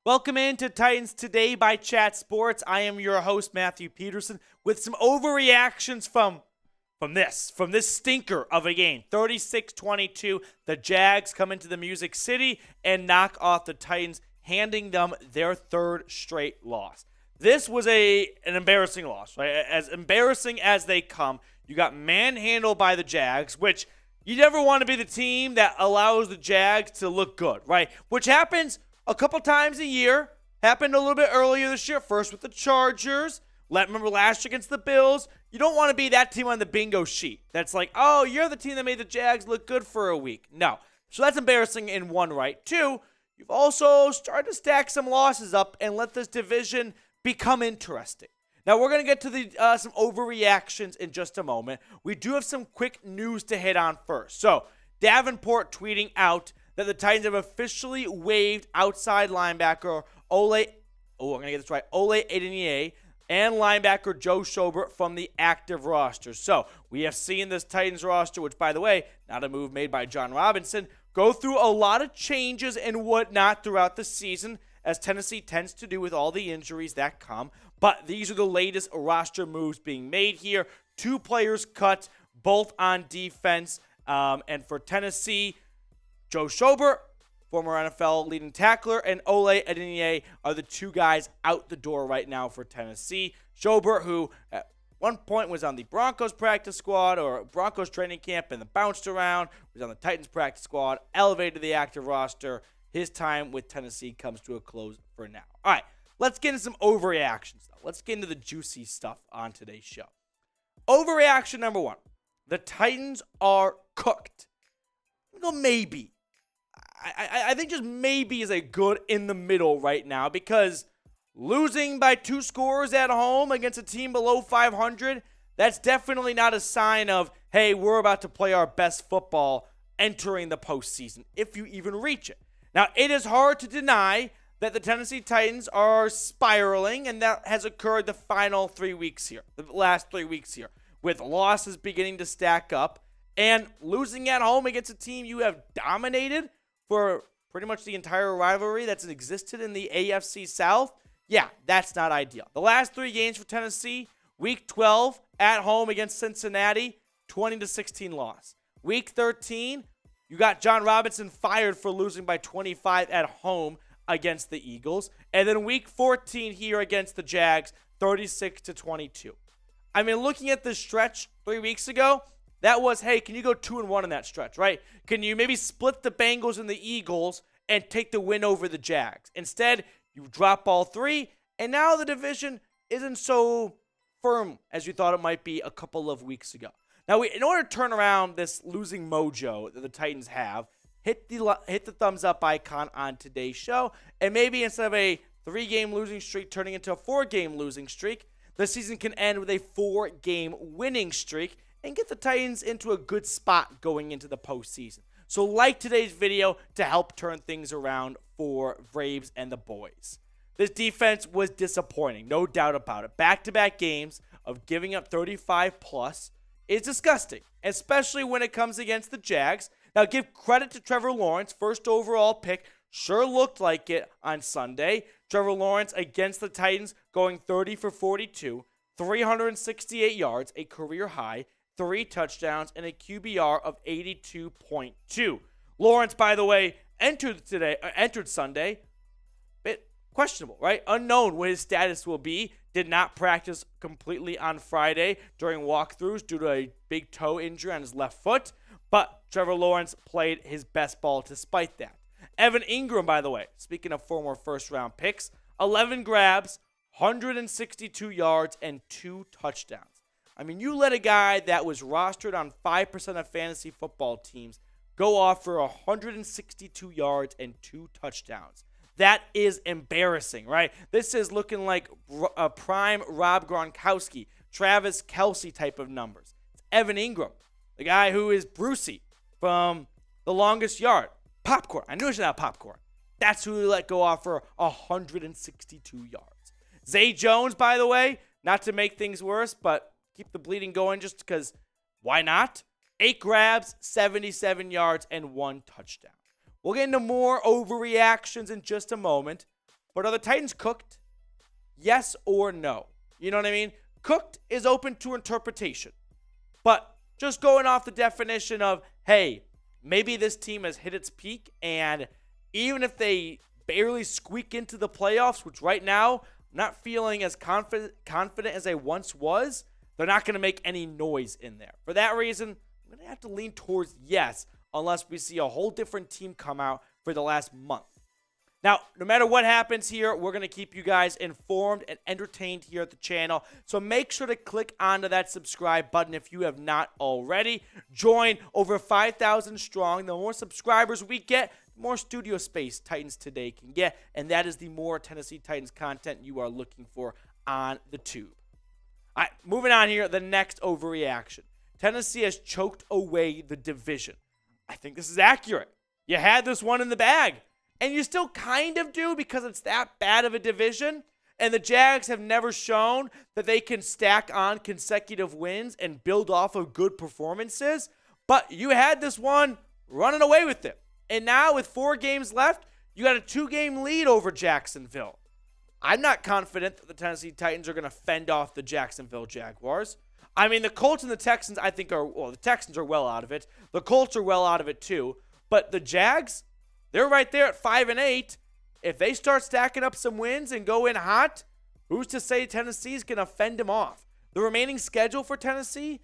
Welcome into Titans Today by Chat Sports. I am your host, Matthew Peterson, with some overreactions from this stinker of a game. 36-22, the Jags come into the Music City and knock off the Titans, handing them their third straight loss. This was an embarrassing loss, right? As embarrassing as they come. You got manhandled by the Jags, which you never want to be the team that allows the Jags to look good, right? Which happens a couple times a year. Happened a little bit earlier this year. First with the Chargers. Remember last year against the Bills. You don't want to be that team on the bingo sheet. That's like, oh, you're the team that made the Jags look good for a week. No. So that's embarrassing in one right. Two, you've also started to stack some losses up and let this division become interesting. Now, we're going to get to some overreactions in just a moment. We do have some quick news to hit on first. So, Davenport tweeting out that the Titans have officially waived outside linebacker Ole Adeniyi and linebacker Joe Schobert from the active roster. So, we have seen this Titans roster, which, by the way, not a move made by John Robinson, go through a lot of changes and whatnot throughout the season, as Tennessee tends to do with all the injuries that come. But these are the latest roster moves being made here. 2 players cut, both on defense. And for Tennessee, Joe Schobert, former NFL leading tackler, and Ole Adeniyi are the 2 guys out the door right now for Tennessee. Schobert, who at one point was on the Broncos practice squad or Broncos training camp and then bounced around, was on the Titans practice squad, elevated to the active roster. His time with Tennessee comes to a close for now. All right, let's get into some overreactions, though. Let's get into the juicy stuff on today's show. Overreaction number 1. The Titans are cooked. Well, maybe. I think just maybe is a good in the middle right now, because losing by 2 scores at home against a team below 500, that's definitely not a sign of, hey, we're about to play our best football entering the postseason, if you even reach it. Now, it is hard to deny that the Tennessee Titans are spiraling, and that has occurred the final 3 weeks here, the last 3 weeks here, with losses beginning to stack up and losing at home against a team you have dominated for pretty much the entire rivalry that's existed in the AFC South. Yeah, that's not ideal. The last 3 games for Tennessee, Week 12 at home against Cincinnati, 20-16 loss. Week 13, you got John Robinson fired for losing by 25 at home against the Eagles. And then Week 14 here against the Jags, 36-22. I mean, looking at this stretch 3 weeks ago, that was, hey, can you go 2-1 in that stretch, right? Can you maybe split the Bengals and the Eagles and take the win over the Jags? Instead, you drop all 3, and now the division isn't so firm as you thought it might be a couple of weeks ago. Now, in order to turn around this losing mojo that the Titans have, hit the thumbs up icon on today's show, and maybe instead of a 3-game losing streak turning into a 4-game losing streak, the season can end with a 4-game winning streak and get the Titans into a good spot going into the postseason. So like today's video to help turn things around for Vrabes and the boys. This defense was disappointing, no doubt about it. Back-to-back games of giving up 35+ is disgusting, especially when it comes against the Jags. Now, give credit to Trevor Lawrence, first overall pick, sure looked like it on Sunday. Trevor Lawrence against the Titans going 30 for 42, 368 yards, a career high, 3 touchdowns, and a QBR of 82.2. Lawrence, by the way, entered Sunday. Bit questionable, right? Unknown what his status will be. Did not practice completely on Friday during walkthroughs due to a big toe injury on his left foot. But Trevor Lawrence played his best ball despite that. Evan Ingram, by the way, speaking of former first-round picks, 11 grabs, 162 yards, and 2 touchdowns. I mean, you let a guy that was rostered on 5% of fantasy football teams go off for 162 yards and 2 touchdowns. That is embarrassing, right? This is looking like a prime Rob Gronkowski, Travis Kelce type of numbers. It's Evan Ingram, the guy who is Brucey from The Longest Yard. Popcorn. I knew it was not popcorn. That's who he let go off for 162 yards. Zay Jones, by the way, not to make things worse, but keep the bleeding going just because why not? 8 grabs, 77 yards, and 1 touchdown. We'll get into more overreactions in just a moment. But are the Titans cooked? Yes or no? You know what I mean? Cooked is open to interpretation. But just going off the definition of, hey, maybe this team has hit its peak, and even if they barely squeak into the playoffs, which right now I'm not feeling as confident as I once was, they're not going to make any noise in there. For that reason, I'm going to have to lean towards yes, unless we see a whole different team come out for the last month. Now, no matter what happens here, we're going to keep you guys informed and entertained here at the channel. So make sure to click onto that subscribe button if you have not already. Join over 5,000 strong. The more subscribers we get, the more studio space Titans Today can get. And that is the more Tennessee Titans content you are looking for on the tube. All right, moving on here, the next overreaction. Tennessee has choked away the division. I think this is accurate. You had this one in the bag. And you still kind of do because it's that bad of a division. And the Jags have never shown that they can stack on consecutive wins and build off of good performances. But you had this one running away with it. And now with 4 games left, you got a 2-game lead over Jacksonville. I'm not confident that the Tennessee Titans are going to fend off the Jacksonville Jaguars. I mean, the Colts and the Texans, I think, the Texans are well out of it. The Colts are well out of it too. But the Jags, they're right there at 5-8. If they start stacking up some wins and go in hot, who's to say Tennessee's going to fend them off? The remaining schedule for Tennessee,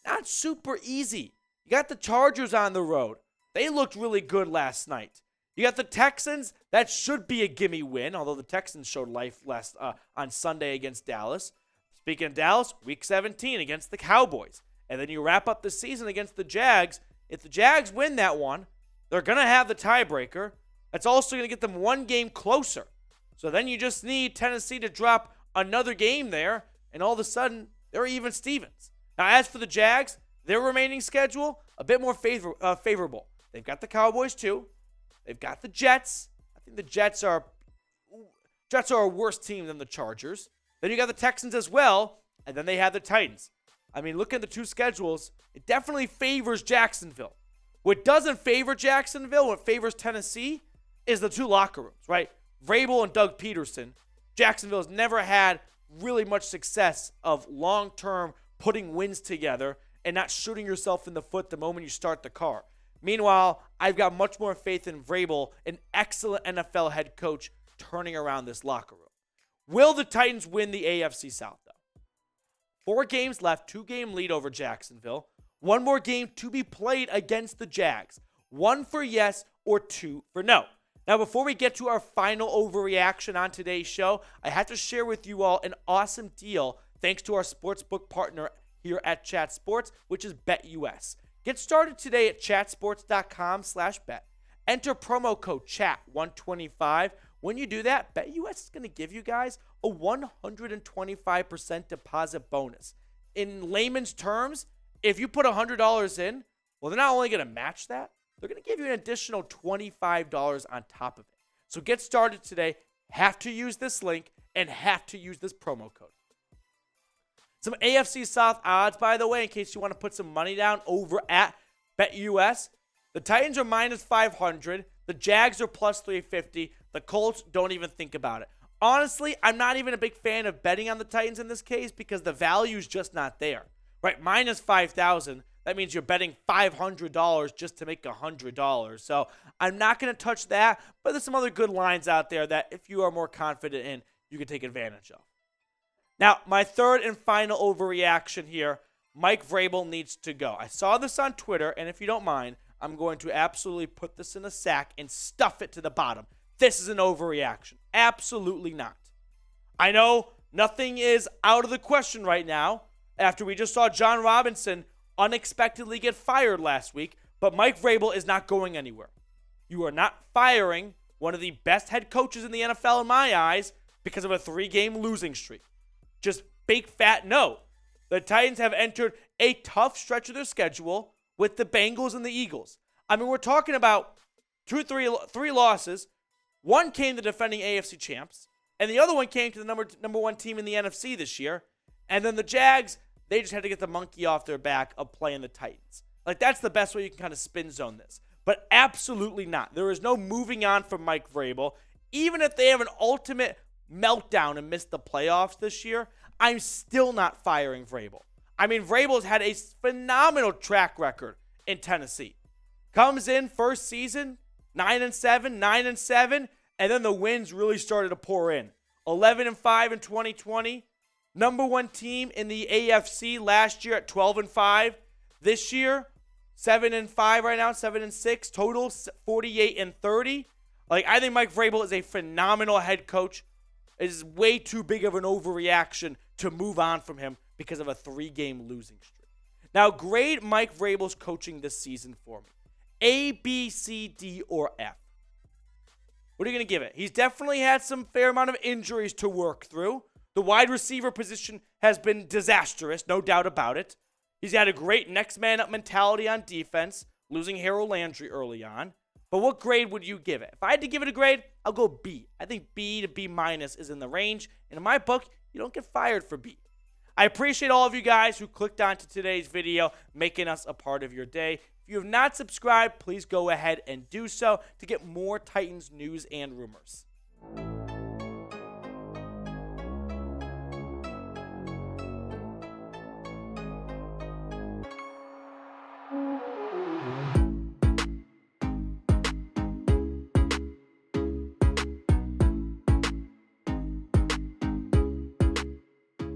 not super easy. You got the Chargers on the road. They looked really good last night. You got the Texans. That should be a gimme win, although the Texans showed life on Sunday against Dallas. Speaking of Dallas, Week 17 against the Cowboys. And then you wrap up the season against the Jags. If the Jags win that one, they're going to have the tiebreaker. That's also going to get them 1 game closer. So then you just need Tennessee to drop another game there, and all of a sudden, they're even Stevens. Now, as for the Jags, their remaining schedule, a bit more favorable. They've got the Cowboys, too. They've got the Jets. I think the Jets are a worse team than the Chargers. Then you got the Texans as well, and then they have the Titans. I mean, look at the 2 schedules. It definitely favors Jacksonville. What doesn't favor Jacksonville, what favors Tennessee, is the 2 locker rooms, right? Vrabel and Doug Peterson. Jacksonville has never had really much success of long-term putting wins together and not shooting yourself in the foot the moment you start the car. Meanwhile, I've got much more faith in Vrabel, an excellent NFL head coach, turning around this locker room. Will the Titans win the AFC South, though? 4 games left, 2-game lead over Jacksonville. 1 more game to be played against the Jags. 1 for yes or 2 for no. Now, before we get to our final overreaction on today's show, I have to share with you all an awesome deal thanks to our sportsbook partner here at Chat Sports, which is BetUS. Get started today at chatsports.com/bet. Enter promo code CHAT125. When you do that, BetUS is going to give you guys a 125% deposit bonus. In layman's terms, if you put $100 in, well, they're not only going to match that, they're going to give you an additional $25 on top of it. So get started today. Have to use this link and have to use this promo code. Some AFC South odds, by the way, in case you want to put some money down over at BetUS. The Titans are minus 500. The Jags are plus 350. The Colts, don't even think about it. Honestly, I'm not even a big fan of betting on the Titans in this case because the value is just not there. Right, minus 5,000. That means you're betting $500 just to make $100. So I'm not going to touch that, but there's some other good lines out there that if you are more confident in, you can take advantage of. Now, my third and final overreaction here, Mike Vrabel needs to go. I saw this on Twitter, and if you don't mind, I'm going to absolutely put this in a sack and stuff it to the bottom. This is an overreaction. Absolutely not. I know nothing is out of the question right now after we just saw John Robinson unexpectedly get fired last week, but Mike Vrabel is not going anywhere. You are not firing one of the best head coaches in the NFL in my eyes because of a 3-game losing streak. Just big fat no. The Titans have entered a tough stretch of their schedule with the Bengals and the Eagles. I mean, we're talking about three losses. One came to defending AFC champs, and the other one came to the number 1 team in the NFC this year. And then the Jags, they just had to get the monkey off their back of playing the Titans. Like, that's the best way you can kind of spin zone this. But absolutely not. There is no moving on from Mike Vrabel. even if they have an ultimate meltdown and miss the playoffs this year, I'm still not firing Vrabel. I mean, Vrabel's had a phenomenal track record in Tennessee. Comes in first season, 9-7, 9-7, and then the wins really started to pour in. 11-5 in 2020. Number one team in the AFC last year at 12-5. This year, 7-5 right now, 7-6. Total 48-30. Like, I think Mike Vrabel is a phenomenal head coach. It is way too big of an overreaction to move on from him because of a 3-game losing streak. Now, grade Mike Vrabel's coaching this season for me. A, B, C, D, or F. What are you going to give it? He's definitely had some fair amount of injuries to work through. The wide receiver position has been disastrous, no doubt about it. He's had a great next man up mentality on defense, losing Harold Landry early on. But what grade would you give it? If I had to give it a grade, I'll go B. I think B to B minus is in the range. And in my book, you don't get fired for B. I appreciate all of you guys who clicked onto today's video, making us a part of your day. If you have not subscribed, please go ahead and do so to get more Titans news and rumors.